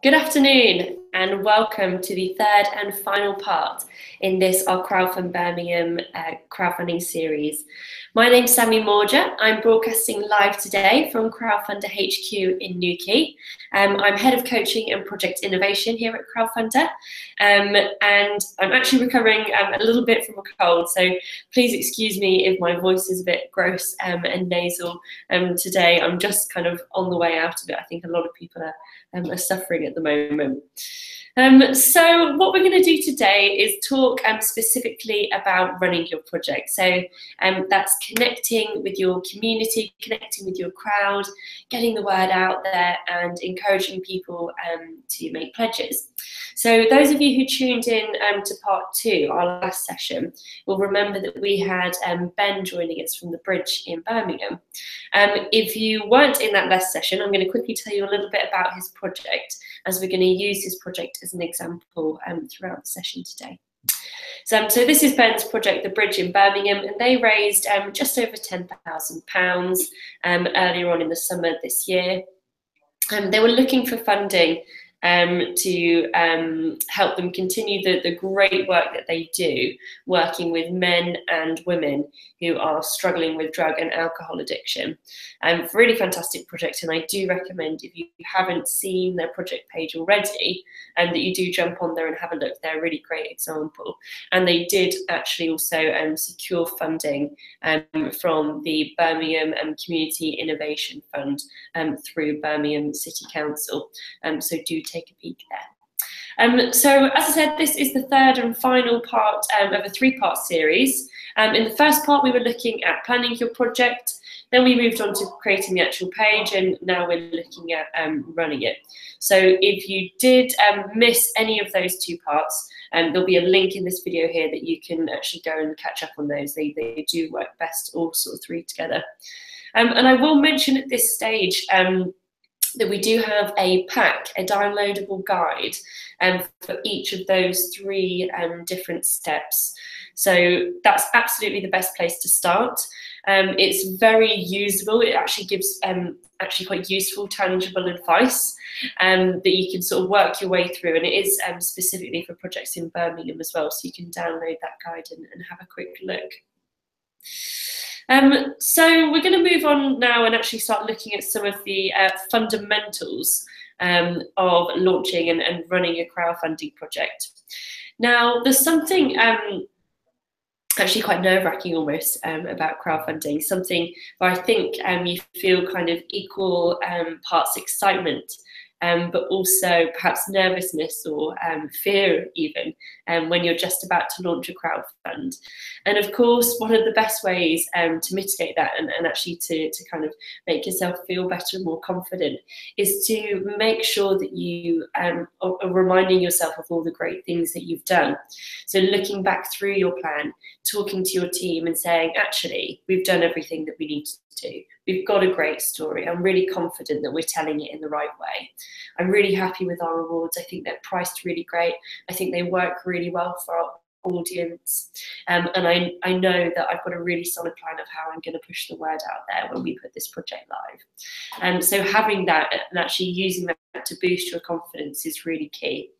Good afternoon and welcome to the third and final part in this our Crowdfund Birmingham crowdfunding series. My name's Sammy Morger. I'm broadcasting live today from Crowdfunder HQ in Newquay. I'm Head of Coaching and Project Innovation here at Crowdfunder, and I'm actually recovering a little bit from a cold, so please excuse me if my voice is a bit gross and nasal today. I'm just kind of on the way out of it. I think a lot of people are suffering at the moment. So what we're going to do today is talk specifically about running your project. So that's connecting with your community, connecting with your crowd, getting the word out there and encouraging people to make pledges. So those of you who tuned in to part 2, our last session, will remember that we had Ben joining us from the Bridge in Birmingham. If you weren't in that last session, I'm going to quickly tell you a little bit about his project, as we're going to use his project as an example throughout the session today. So this is Ben's project, the Bridge in Birmingham, and they raised just over £10,000 earlier on in the summer this year. They were looking for funding to help them continue the great work that they do, working with men and women who are struggling with drug and alcohol addiction. Really fantastic project, and I do recommend, if you haven't seen their project page already, that you do jump on there and have a look. They're a really great example. And they did actually also secure funding from the Birmingham Community Innovation Fund through Birmingham City Council. So do take a peek there. So as I said, this is the third and final part of a 3-part series. In the first part, we were looking at planning your project. Then we moved on to creating the actual page, and now we're looking at running it. So if you did miss any of those 2 parts, there'll be a link in this video here that you can actually go and catch up on those. They do work best all sort of 3 together. And I will mention at this stage that we do have a pack, a downloadable guide for each of those 3 different steps. So that's absolutely the best place to start. It's very usable. It actually gives actually quite useful, tangible advice that you can sort of work your way through. And it is specifically for projects in Birmingham as well. So you can download that guide and have a quick look. So we're going to move on now and actually start looking at some of the fundamentals of launching and running a crowdfunding project. Now, there's something actually quite nerve-wracking almost about crowdfunding, something where I think you feel kind of equal parts excitement, but also perhaps nervousness or fear even when you're just about to launch a crowdfund. And of course, one of the best ways to mitigate that and actually to kind of make yourself feel better and more confident is to make sure that you are reminding yourself of all the great things that you've done. So looking back through your plan, talking to your team and saying, actually, we've done everything that we need to do. We've got a great story. I'm really confident that we're telling it in the right way. I'm really happy with our rewards. I think they're priced really great. I think they work really well for our audience. And I know that I've got a really solid plan of how I'm going to push the word out there when we put this project live. And so having that and actually using that to boost your confidence is really key.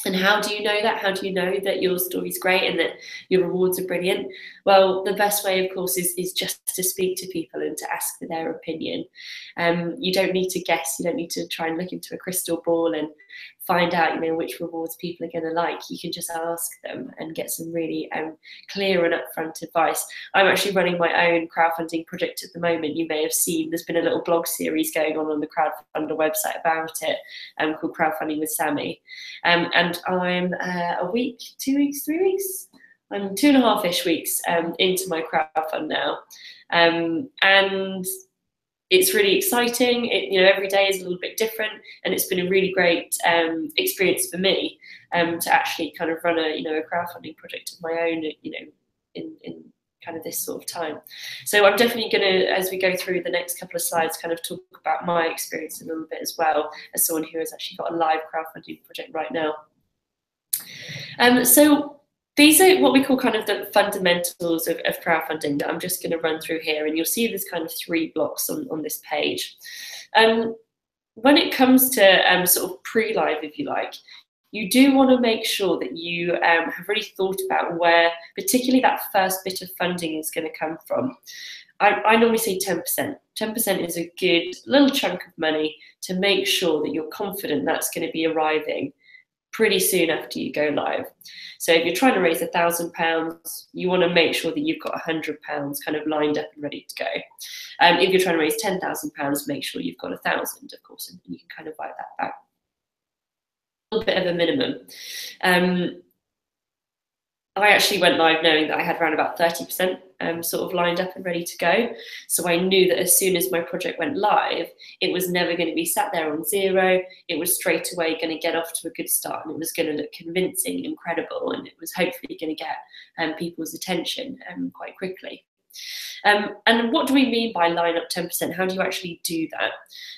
And how do you know that? How do you know that your story's great and that your rewards are brilliant? Well, the best way, of course, is just to speak to people and to ask for their opinion. You don't need to guess. You don't need to try and look into a crystal ball and find out, which rewards people are going to like. You can just ask them and get some really clear and upfront advice. I'm actually running my own crowdfunding project at the moment. You may have seen there's been a little blog series going on the Crowdfunder website about it called Crowdfunding with Sammy. And I'm a week, 2 weeks, 3 weeks? I'm 2.5-ish weeks into my crowdfund now. And it's really exciting. Every day is a little bit different, and it's been a really great experience for me to actually kind of run a crowdfunding project of my own, in kind of this sort of time. So I'm definitely going to, as we go through the next couple of slides, kind of talk about my experience a little bit as well, as someone who has actually got a live crowdfunding project right now. So these are what we call kind of the fundamentals of crowdfunding that I'm just going to run through here, and you'll see there's kind of 3 blocks on this page. when it comes to sort of pre-live, if you like, you do want to make sure that you have really thought about where particularly that first bit of funding is going to come from. I normally say 10%. 10% is a good little chunk of money to make sure that you're confident that's going to be arriving pretty soon after you go live. So if you're trying to raise £1,000, you want to make sure that you've got £100 kind of lined up and ready to go. If you're trying to raise £10,000, make sure you've got 1,000, of course, and you can kind of write that back. A little bit of a minimum. I actually went live knowing that I had around about 30% sort of lined up and ready to go. So I knew that as soon as my project went live, it was never going to be sat there on zero. It was straight away going to get off to a good start, and it was going to look convincing and credible, and it was hopefully going to get people's attention quite quickly. And what do we mean by line up 10%? How do you actually do that?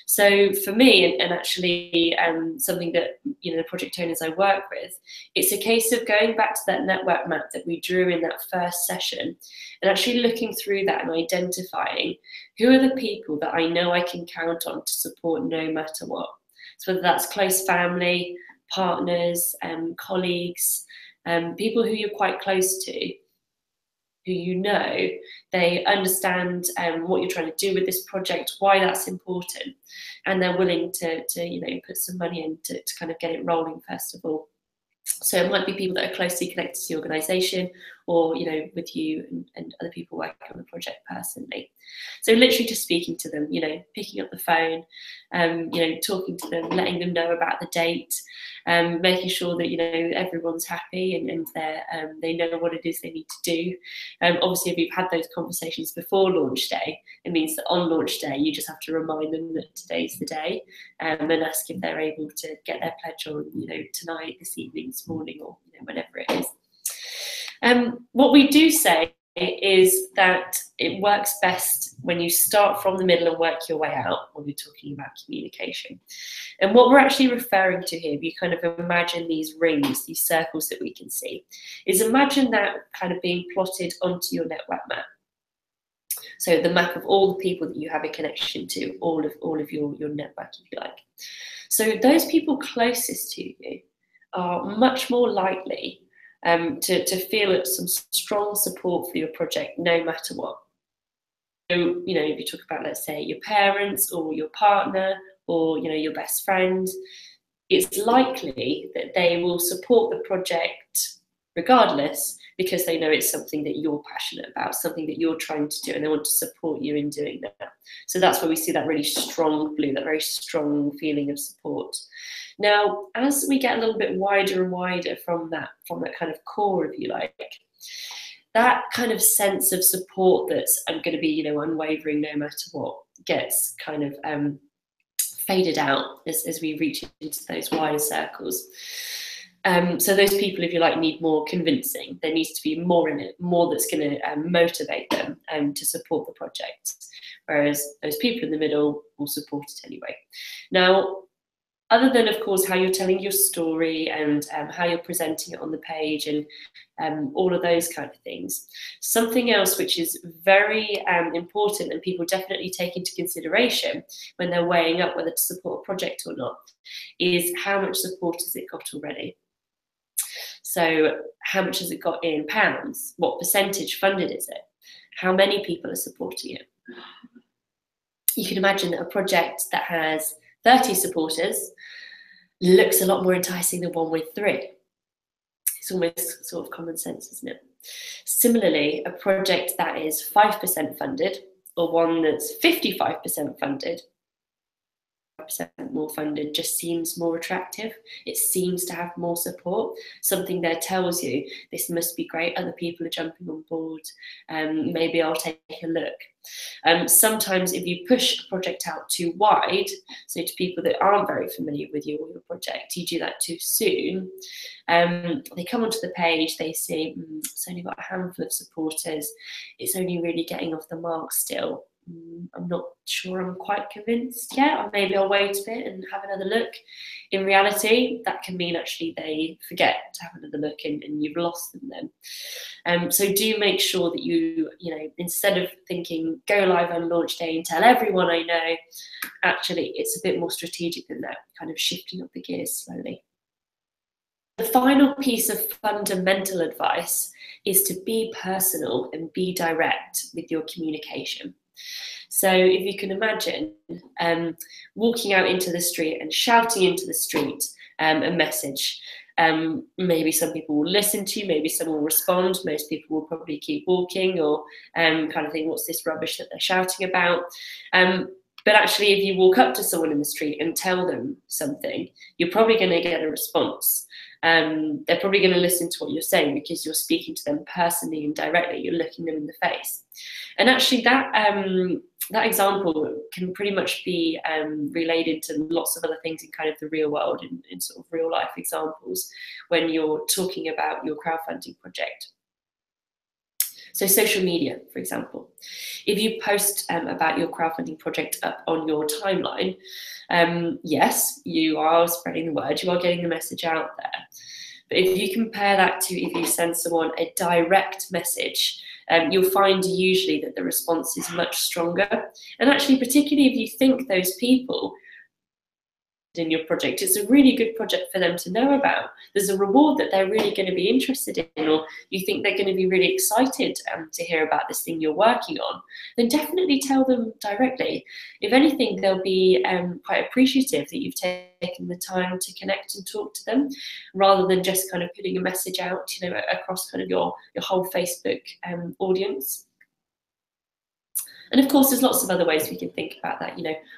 So for me, and actually something that the project owners I work with, it's a case of going back to that network map that we drew in that first session and actually looking through that and identifying who are the people that I know I can count on to support no matter what. So whether that's close family, partners, colleagues, people who you're quite close to, who they understand what you're trying to do with this project, why that's important, and they're willing to put some money in to kind of get it rolling first of all. So it might be people that are closely connected to the organisation, or with you and other people working on the project personally. So literally just speaking to them, picking up the phone, talking to them, letting them know about the date, making sure that everyone's happy and they know what it is they need to do. Obviously, if you've had those conversations before launch day, it means that on launch day you just have to remind them that today's the day, and ask if they're able to get their pledge on tonight, this evening, this morning, or whenever it is. What we do say is that it works best when you start from the middle and work your way out when we're talking about communication. And what we're actually referring to here, if you kind of imagine these rings, these circles that we can see, is imagine that kind of being plotted onto your network map. So the map of all the people that you have a connection to, all of your network, if you like. So those people closest to you are much more likely to feel some strong support for your project no matter what. So, if you talk about, let's say, your parents or your partner or, your best friend, it's likely that they will support the project regardless, because they know it's something that you're passionate about, something that you're trying to do, and they want to support you in doing that. So that's where we see that really strong blue, that very strong feeling of support. Now, as we get a little bit wider and wider from that kind of core, if you like, that kind of sense of support that's going to be, unwavering no matter what, gets kind of faded out as we reach into those wider circles. So those people, if you like, need more convincing. There needs to be more in it, more that's going to motivate them to support the project, whereas those people in the middle will support it anyway. Now, other than, of course, how you're telling your story and how you're presenting it on the page and all of those kind of things, something else which is very important and people definitely take into consideration when they're weighing up whether to support a project or not is how much support has it got already. So how much has it got in pounds? What percentage funded is it? How many people are supporting it? You can imagine that a project that has 30 supporters looks a lot more enticing than one with 3. It's almost sort of common sense, isn't it? Similarly, a project that is 5% funded or one that's 55% funded, more funded, just seems more attractive. It seems to have more support. Something there tells you this must be great, other people are jumping on board, maybe I'll take a look. Sometimes if you push a project out too wide, so to people that aren't very familiar with you or your project, you do that too soon, they come onto the page, they see it's only got a handful of supporters, it's only really getting off the mark still. I'm not sure I'm quite convinced yet, or maybe I'll wait a bit and have another look. In reality, that can mean actually they forget to have another look and you've lost them then. So do make sure that you instead of thinking go live on launch day and tell everyone I know, actually it's a bit more strategic than that, kind of shifting up the gears slowly. The final piece of fundamental advice is to be personal and be direct with your communication. So if you can imagine walking out into the street and shouting into the street a message, maybe some people will listen to you, maybe some will respond, most people will probably keep walking or kind of think, what's this rubbish that they're shouting about? But actually, if you walk up to someone in the street and tell them something, you're probably going to get a response. They're probably going to listen to what you're saying because you're speaking to them personally and directly. You're looking them in the face. And actually, that example can pretty much be related to lots of other things in kind of the real world, in sort of real life examples, when you're talking about your crowdfunding project. So social media, for example, if you post about your crowdfunding project up on your timeline, yes, you are spreading the word, you are getting the message out there. But if you compare that to if you send someone a direct message, you'll find usually that the response is much stronger. And actually, particularly if you think those people in your project, it's a really good project for them to know about. There's a reward that they're really going to be interested in, or you think they're going to be really excited to hear about this thing you're working on, then definitely tell them directly. If anything, they'll be quite appreciative that you've taken the time to connect and talk to them, rather than just kind of putting a message out, across kind of your whole Facebook audience. And of course, there's lots of other ways we can think about that,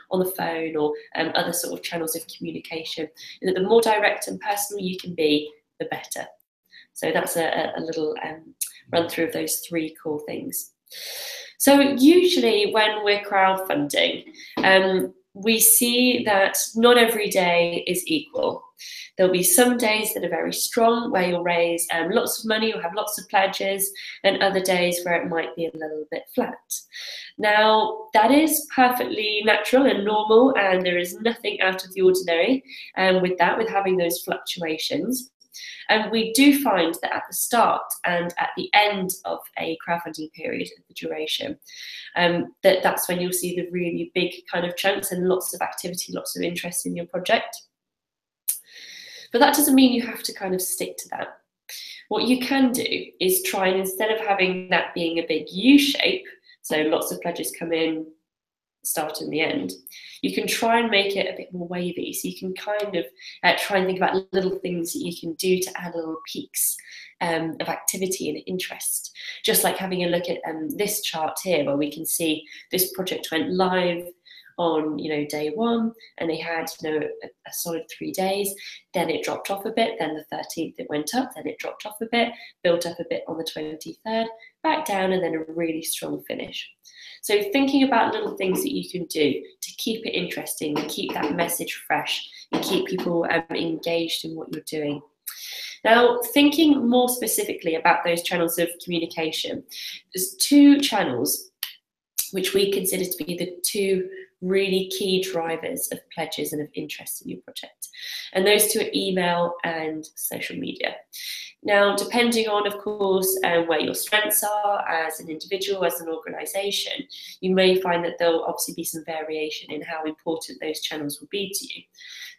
on the phone or other sort of channels of communication. The more direct and personal you can be, the better. So that's a little run through of those three core things. So usually when we're crowdfunding, we see that not every day is equal. There'll be some days that are very strong, where you'll raise lots of money, you'll have lots of pledges, and other days where it might be a little bit flat. Now, that is perfectly natural and normal, and there is nothing out of the ordinary with having those fluctuations. And we do find that at the start and at the end of a crowdfunding period, the duration, that's when you'll see the really big kind of chunks and lots of activity, lots of interest in your project. But that doesn't mean you have to kind of stick to that. What you can do is try, and instead of having that being a big U shape, so lots of pledges come in, start and the end, you can try and make it a bit more wavy. So you can kind of try and think about little things that you can do to add little peaks of activity and interest. Just like having a look at this chart here, where we can see this project went live on day one, and they had a solid 3 days. Then it dropped off a bit, then the 13th it went up, then it dropped off a bit, built up a bit on the 23rd, back down, and then a really strong finish. So thinking about little things that you can do to keep it interesting, keep that message fresh, and keep people engaged in what you're doing. Now, thinking more specifically about those channels of communication, there's two channels which we consider to be the two really key drivers of pledges and of interest in your project. And those two are email and social media. Now, depending on, of course, where your strengths are as an individual, as an organisation, you may find that there'll obviously be some variation in how important those channels will be to you.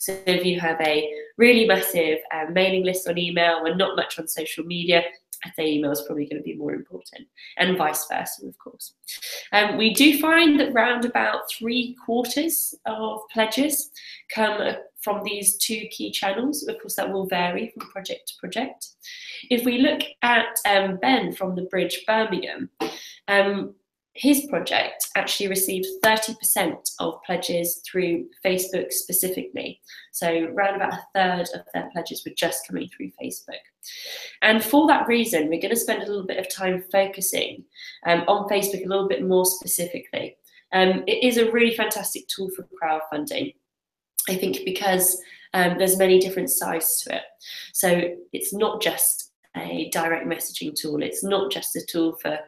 So if you have a really massive mailing list on email and not much on social media, I'd say email is probably going to be more important, and vice versa, of course. We do find that round about 3/4 of pledges come from these two key channels. Of course, that will vary from project to project. If we look at Ben from the Bridge Birmingham, his project actually received 30% of pledges through Facebook specifically. So around about 1/3 of their pledges were just coming through Facebook. And for that reason, we're going to spend a little bit of time focusing on Facebook a little bit more specifically. It is a really fantastic tool for crowdfunding, I think, because there's many different sides to it. So it's not just a direct messaging tool. It's not just a tool for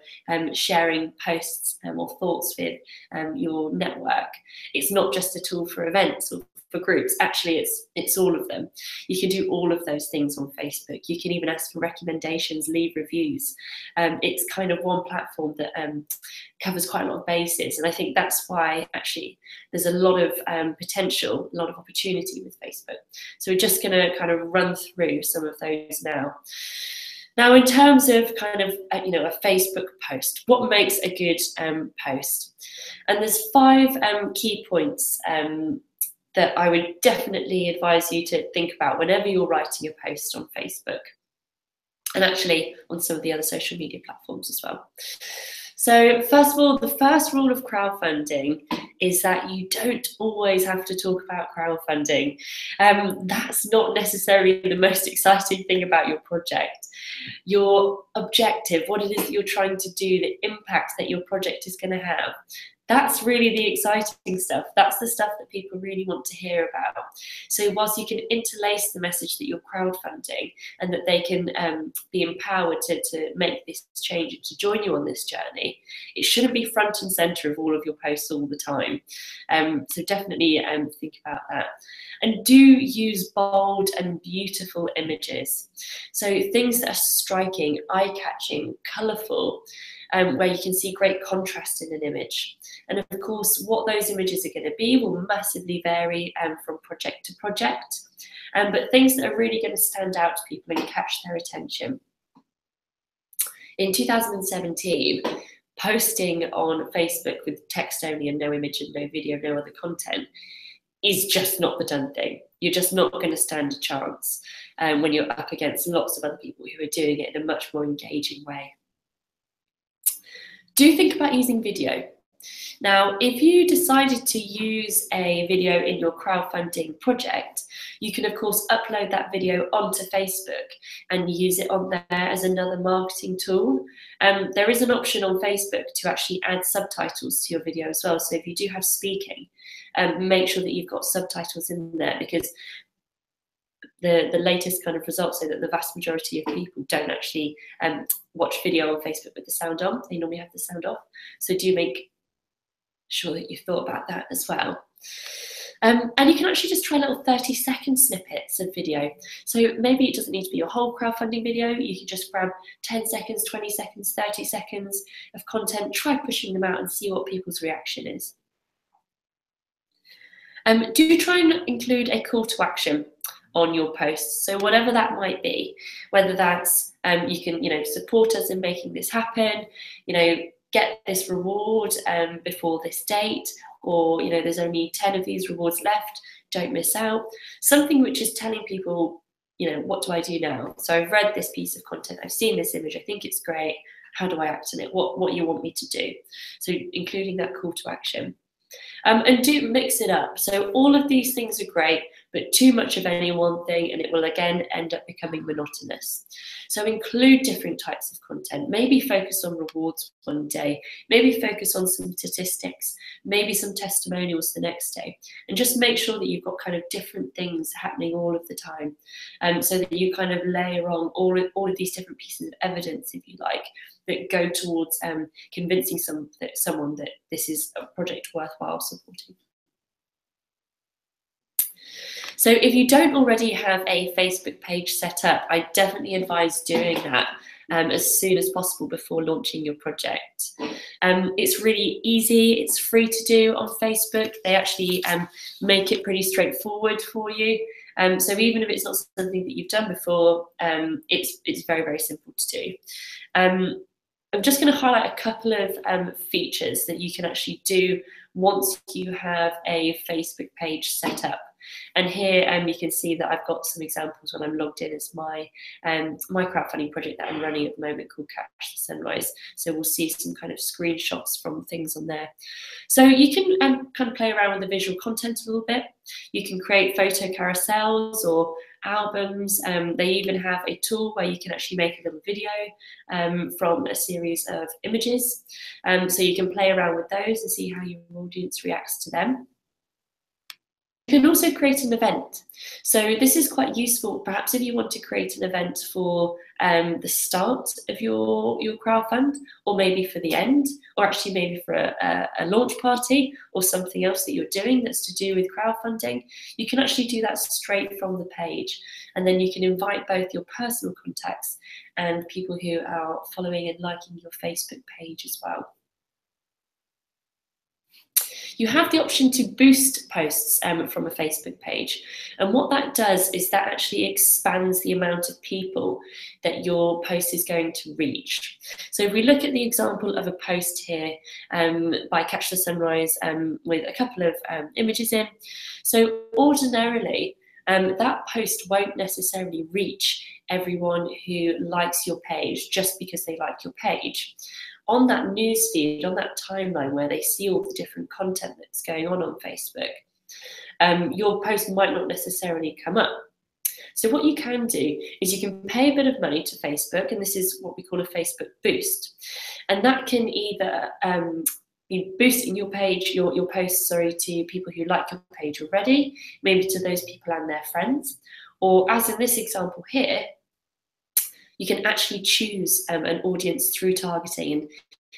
sharing posts or thoughts with your network. It's not just a tool for events or for groups. Actually, it's all of them. You can do all of those things on Facebook. You can even ask for recommendations, leave reviews. It's kind of one platform that covers quite a lot of bases, and I think that's why actually there's a lot of potential, a lot of opportunity with Facebook. So we're just going to kind of run through some of those now. Now, in terms of kind of a Facebook post, what makes a good post? And there's 5 key points that I would definitely advise you to think about whenever you're writing a post on Facebook, and actually on some of the other social media platforms as well. So first of all, the first rule of crowdfunding is that you don't always have to talk about crowdfunding. That's not necessarily the most exciting thing about your project. Your objective, what it is that you're trying to do, the impact that your project is going to have, that's really the exciting stuff. That's the stuff that people really want to hear about. So whilst you can interlace the message that you're crowdfunding and that they can be empowered to make this change and to join you on this journey, it shouldn't be front and center of all of your posts all the time. So definitely think about that. And do use bold and beautiful images. So things that are striking, eye-catching, colourful, where you can see great contrast in an image. And of course, what those images are going to be will massively vary from project to project, but things that are really going to stand out to people and catch their attention. In 2017, posting on Facebook with text only and no image and no video, no other content is just not the done thing. You're just not going to stand a chance when you're up against lots of other people who are doing it in a much more engaging way. Do think about using video. Now, if you decided to use a video in your crowdfunding project, you can of course upload that video onto Facebook and use it on there as another marketing tool. There is an option on Facebook to actually add subtitles to your video as well. So if you do have speaking, make sure that you've got subtitles in there, because the latest kind of results say that the vast majority of people don't actually watch video on Facebook with the sound on. They normally have the sound off. So do make sure that you've thought about that as well. And you can actually just try little 30-second snippets of video. So maybe it doesn't need to be your whole crowdfunding video. You can just grab 10 seconds, 20 seconds, 30 seconds of content, try pushing them out and see what people's reaction is. Do try and include a call to action on your posts. So whatever that might be, whether that's you can support us in making this happen, get this reward before this date, or there's only 10 of these rewards left, don't miss out. Something which is telling people, what do I do now? So I've read this piece of content, I've seen this image, I think it's great, how do I act on it? What you want me to do? So including that call to action. And do mix it up. So all of these things are great, but too much of any one thing and it will again end up becoming monotonous. So include different types of content. Maybe focus on rewards one day, maybe focus on some statistics, maybe some testimonials the next day, and just make sure that you've got kind of different things happening all of the time, so that you kind of layer on all of these different pieces of evidence, if you like, that go towards convincing someone that this is a project worthwhile supporting. So if you don't already have a Facebook page set up, I definitely advise doing that as soon as possible before launching your project. It's really easy, it's free to do on Facebook. They actually make it pretty straightforward for you. So even if it's not something that you've done before, it's very, very simple to do. I'm just going to highlight a couple of features that you can actually do once you have a Facebook page set up. And here you can see that I've got some examples when I'm logged in as my crowdfunding project that I'm running at the moment called Catch the Sunrise. So we'll see some kind of screenshots from things on there. So you can kind of play around with the visual content a little bit. You can create photo carousels or albums. They even have a tool where you can actually make a little video from a series of images. So you can play around with those and see how your audience reacts to them. can also create an event. So this is quite useful, perhaps if you want to create an event for the start of your crowdfund, or maybe for the end, or actually maybe for a launch party or something else that you're doing that's to do with crowdfunding. You can actually do that straight from the page, and then you can invite both your personal contacts and people who are following and liking your Facebook page as well. You have the option to boost posts from a Facebook page. And what that does is that actually expands the amount of people that your post is going to reach. So if we look at the example of a post here by Catch the Sunrise with a couple of images in. So ordinarily, that post won't necessarily reach everyone who likes your page just because they like your page. On that newsfeed, on that timeline where they see all the different content that's going on Facebook, your post might not necessarily come up. So what you can do is you can pay a bit of money to Facebook, and this is what we call a Facebook boost. And that can either be boosting your page, your posts, to people who like your page already, maybe to those people and their friends, or as in this example here, you can actually choose an audience through targeting,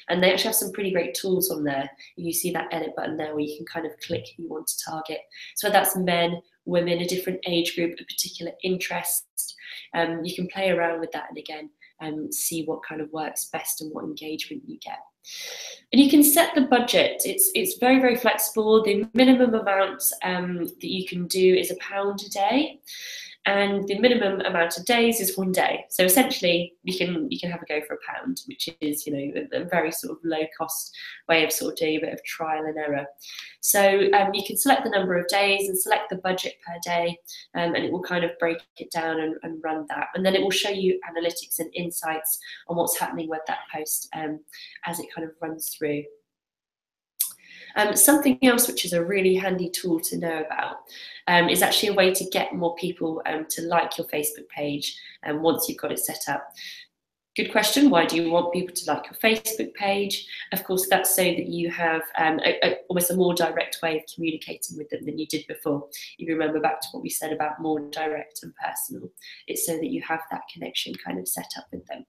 and they actually have some pretty great tools on there. You see that edit button there where you can kind of click who you want to target. So that's men, women, a different age group, a particular interest. You can play around with that and again see what kind of works best and what engagement you get. And you can set the budget. It's very, very flexible. The minimum amount that you can do is £1 a day. And the minimum amount of days is 1 day. So essentially, you can have a go for £1, which is, a very sort of low cost way of sort of doing a bit of trial and error. So you can select the number of days and select the budget per day, and it will kind of break it down and run that. And then it will show you analytics and insights on what's happening with that post as it kind of runs through. Something else which is a really handy tool to know about is actually a way to get more people to like your Facebook page once you've got it set up. Good question, why do you want people to like your Facebook page? Of course, that's so that you have almost a more direct way of communicating with them than you did before. If you remember back to what we said about more direct and personal, it's so that you have that connection kind of set up with them.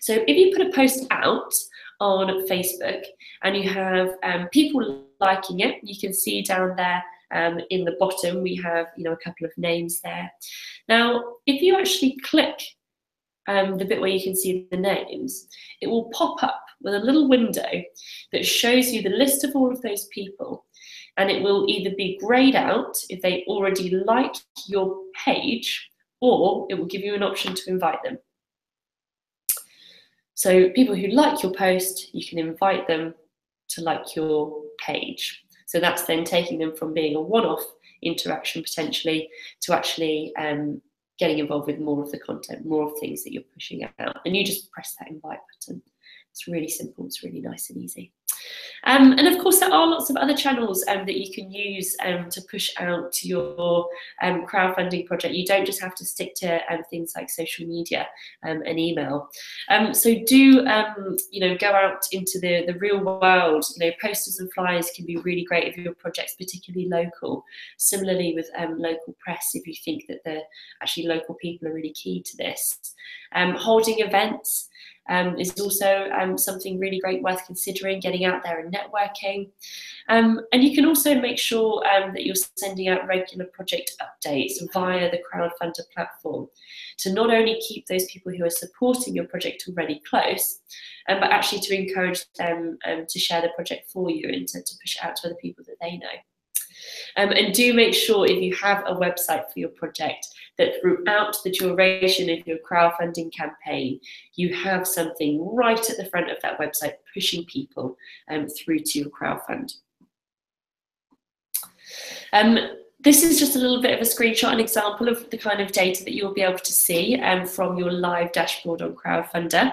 So if you put a post out on Facebook and you have people liking it, you can see down there in the bottom we have a couple of names there. Now if you actually click the bit where you can see the names, it will pop up with a little window that shows you the list of all of those people, and it will either be greyed out if they already like your page, or it will give you an option to invite them. So people who like your post, you can invite them to like your page. So that's then taking them from being a one-off interaction potentially to actually getting involved with more of the content, more of things that you're pushing out. And you just press that invite button. It's really simple, it's really nice and easy. And of course, there are lots of other channels that you can use to push out to your crowdfunding project. You don't just have to stick to things like social media and email. So do go out into the real world. Posters and flyers can be really great if your project's particularly local. Similarly with local press, if you think that the actually local people are really key to this. Holding events is also something really great worth considering, getting out there and networking. And you can also make sure that you're sending out regular project updates via the Crowdfunder platform to not only keep those people who are supporting your project already close, but actually to encourage them to share the project for you and to push it out to other people that they know. And do make sure, if you have a website for your project, that throughout the duration of your crowdfunding campaign, you have something right at the front of that website pushing people through to your crowdfund. This is just a little bit of a screenshot, an example of the kind of data that you'll be able to see from your live dashboard on Crowdfunder.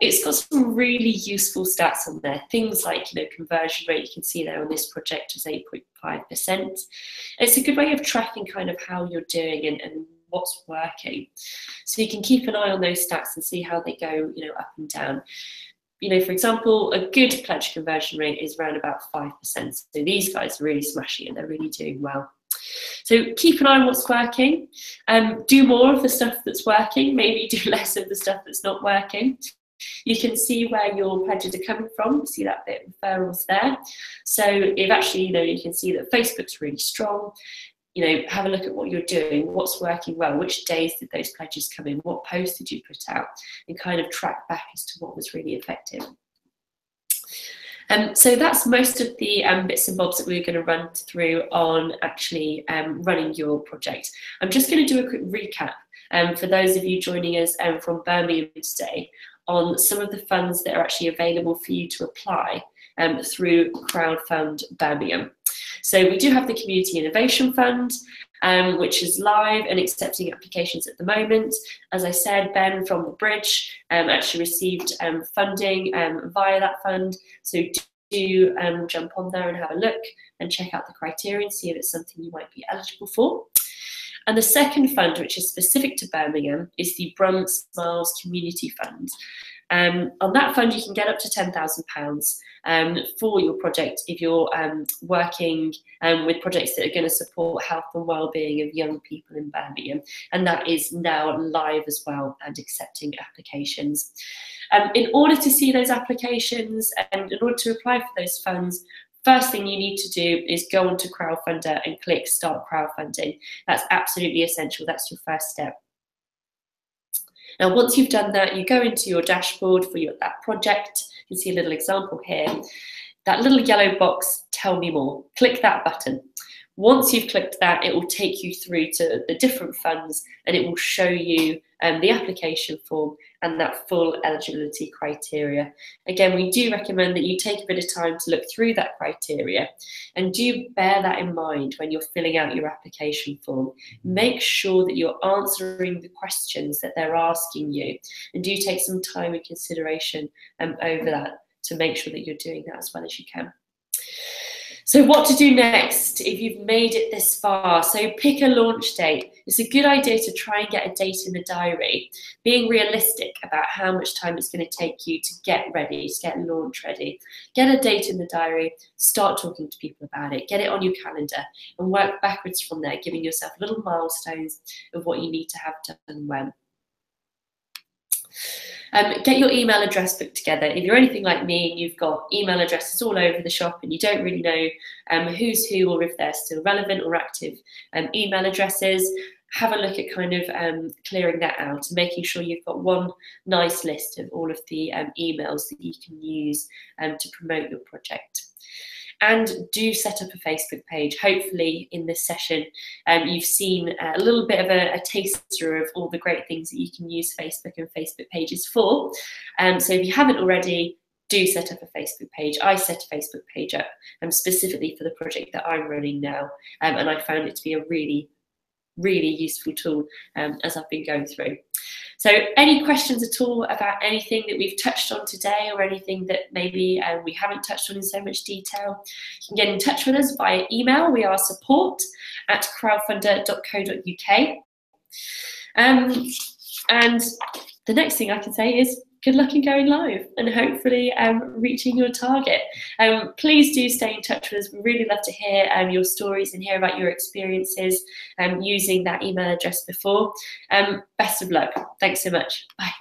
It's got some really useful stats on there, things like conversion rate. You can see there on this project is 8.5%. It's a good way of tracking kind of how you're doing and what's working. So you can keep an eye on those stats and see how they go up and down. you know, for example, a good pledge conversion rate is around about 5%. So these guys are really smashing it, they're really doing well. So keep an eye on what's working, do more of the stuff that's working, maybe do less of the stuff that's not working. You can see where your pledges are coming from, see that bit of referrals there. So if actually, you know, you can see that Facebook's really strong, you know, have a look at what you're doing, what's working well, which days did those pledges come in, what posts did you put out, and kind of track back as to what was really effective. So that's most of the bits and bobs that we're going to run through on actually running your project. I'm just going to do a quick recap for those of you joining us from Birmingham today on some of the funds that are actually available for you to apply through Crowdfund Birmingham. So we do have the Community Innovation Fund, which is live and accepting applications at the moment. As I said, Ben from the Bridge actually received funding via that fund. So do jump on there and have a look and check out the criteria and see if it's something you might be eligible for. And the second fund, which is specific to Birmingham, is the Brum Smiles Community Fund. On that fund, you can get up to £10,000 for your project if you're working with projects that are going to support health and wellbeing of young people in Birmingham. And that is now live as well and accepting applications. In order to see those applications and in order to apply for those funds, first thing you need to do is go onto Crowdfunder and click Start Crowdfunding. That's absolutely essential. That's your first step. Now, once you've done that, you go into your dashboard for that project. You can see a little example here. That little yellow box, Tell Me More. Click that button. Once you've clicked that, it will take you through to the different funds and it will show you the application form and that full eligibility criteria. Again, we do recommend that you take a bit of time to look through that criteria and do bear that in mind when you're filling out your application form. Make sure that you're answering the questions that they're asking you and do take some time and consideration over that to make sure that you're doing that as well as you can. So what to do next if you've made it this far? So pick a launch date. It's a good idea to try and get a date in the diary, being realistic about how much time it's going to take you to get ready, to get launch ready. Get a date in the diary, start talking to people about it, get it on your calendar and work backwards from there, giving yourself little milestones of what you need to have done when. Get your email address book together. If you're anything like me and you've got email addresses all over the shop and you don't really know who's who or if they're still relevant or active email addresses, have a look at kind of clearing that out and making sure you've got one nice list of all of the emails that you can use to promote your project. And do set up a Facebook page. Hopefully in this session, you've seen a little bit of a taster of all the great things that you can use Facebook and Facebook pages for. So if you haven't already, do set up a Facebook page. I set a Facebook page up specifically for the project that I'm running now. And I found it to be a really useful tool as I've been going through. So any questions at all about anything that we've touched on today or anything that maybe we haven't touched on in so much detail, you can get in touch with us via email. We are support@crowdfunder.co.uk. And the next thing I can say is good luck in going live and hopefully reaching your target. Please do stay in touch with us. We really love to hear your stories and hear about your experiences using that email address before. Best of luck. Thanks so much. Bye.